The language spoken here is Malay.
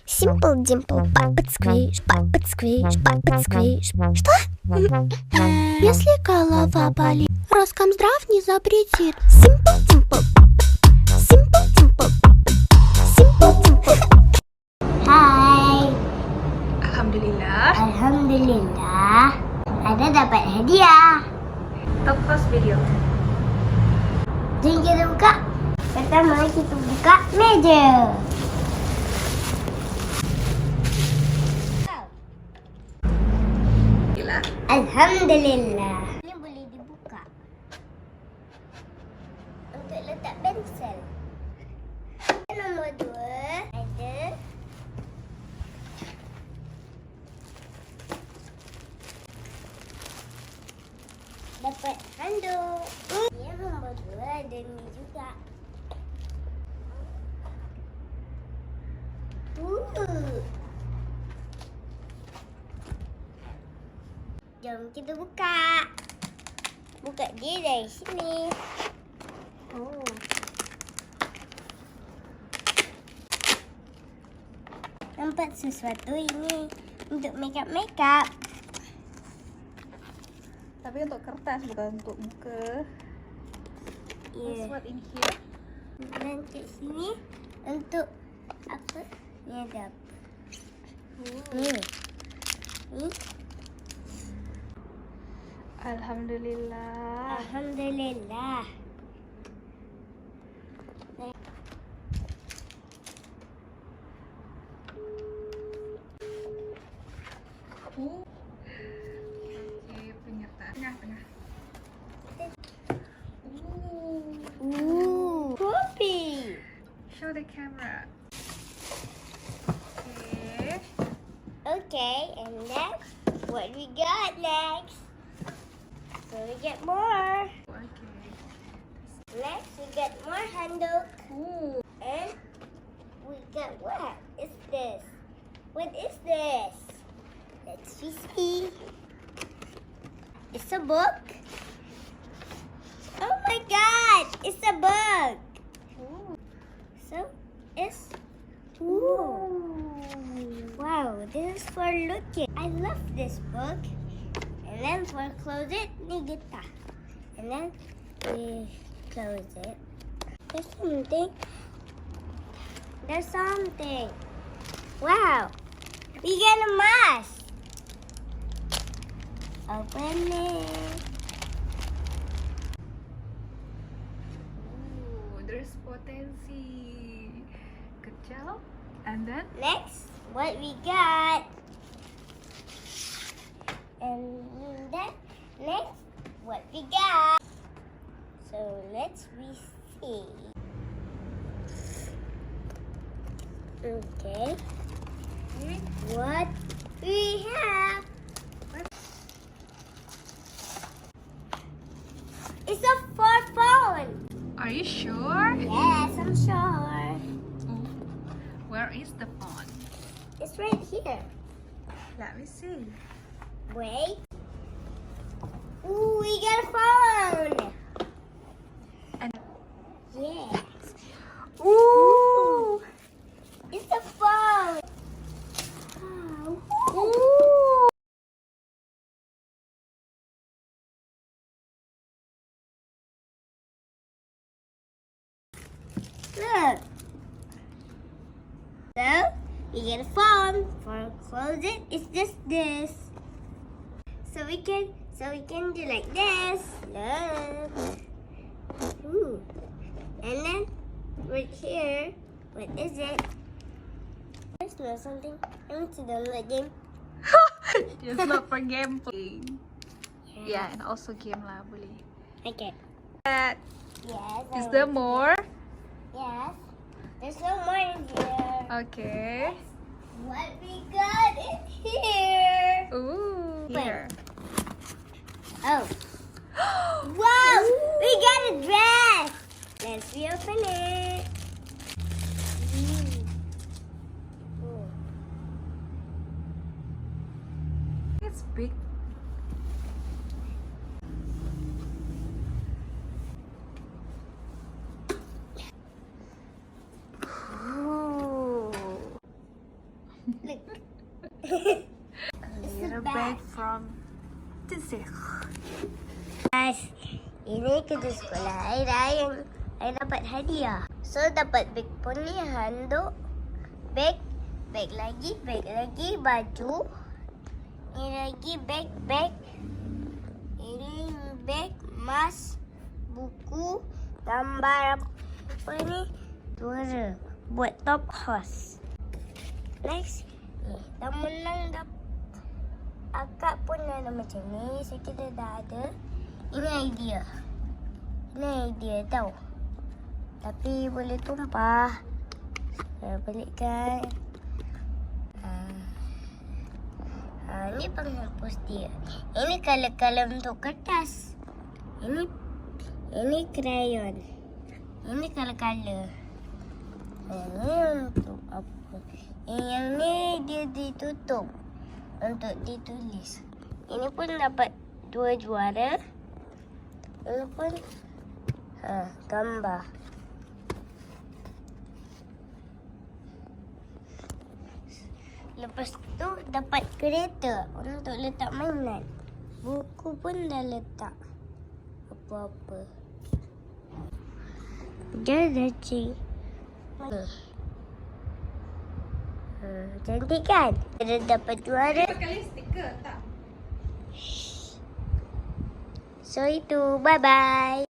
Simple dimple, but squish, but squish, but squish. Что? Если голова болит, роском здрав не запретит. Simple dimple, simple dimple, simple dimple. Hai, Alhamdulillah, Alhamdulillah ada dapat hadiah. top first video. Jom kita buka. Pertama kita buka meja. Gila. Alhamdulillah. Ini boleh dibuka untuk letak pensel. Nombor 2 ada dapat handuk. Yang nombor 2 ada ni juga. Jom kita buka. Buka dia dari sini. Nampak sesuatu ini untuk makeup. Tapi untuk kertas bukan untuk muka. Ya. What's what in here? Dan kat sini untuk apa? Ni ada apa? Ni. Alhamdulillah. Alhamdulillah. Okey, peringatan. Tengah. Kopi. Show the camera. Okay. Okay, and then what we got next? So we get more. Okay. Next we get more handuk. Ooh. And we got what is this? What is this? Let's see. It's a book. Oh my god, it's a book. So it's wow, this is for looking. I love this book. And then for close it, ni kita. And then we close it. There's something. Wow. We get a mask. Open it. Ooh, there's potensi. Good job. And then Next, what we got. And then next, what we got. So let's see. Okay. What we have. It's a phone. are you sure? Yes, I'm sure. Ooh. Where is the phone? It's right here. Let me see. Wait. Ooh, we got a phone. And Yes. ooh. It's a phone. Ooh. Look. So, you get a phone. For close it, it's just this. So we can do like this. Look. Ooh. And then right here, what is it? I smell something. I want to download game. It's not for game playing. Yeah, and also game lah boleh. Okay. That Yes. is there more? Yes. There's no more in here. Okay. What we got in here? Ooh. Here. Oh. Wow! We got a dress! Let's reopen it. It's big. Little bag from Tisik. Guys, ini kerja sekolah yang I dapat hadiah. So dapat beg pun ni, handuk, beg lagi, baju. Ini lagi beg. Ini beg, mas, buku, gambar apa ni? Suara buat top horse. Next, ni dah menang dah. Akak pun ada macam ni. Saya kira dah ada. Ini idea tau. Tapi boleh tumpah. Saya balikkan. Ini penghapus dia. Ini color untuk kertas. Ini crayon. Ini color. Ini untuk apa? Yang ni dia ditutup untuk ditulis. Ini pun dapat 2 juara. Ini pun gambar. Lepas tu dapat kereta untuk letak mainan. Buku pun dah letak. Apa-apa. Dia dah cik. Cantik kan? Dia dapat juara. Pakai stiker tak? So itu, bye-bye.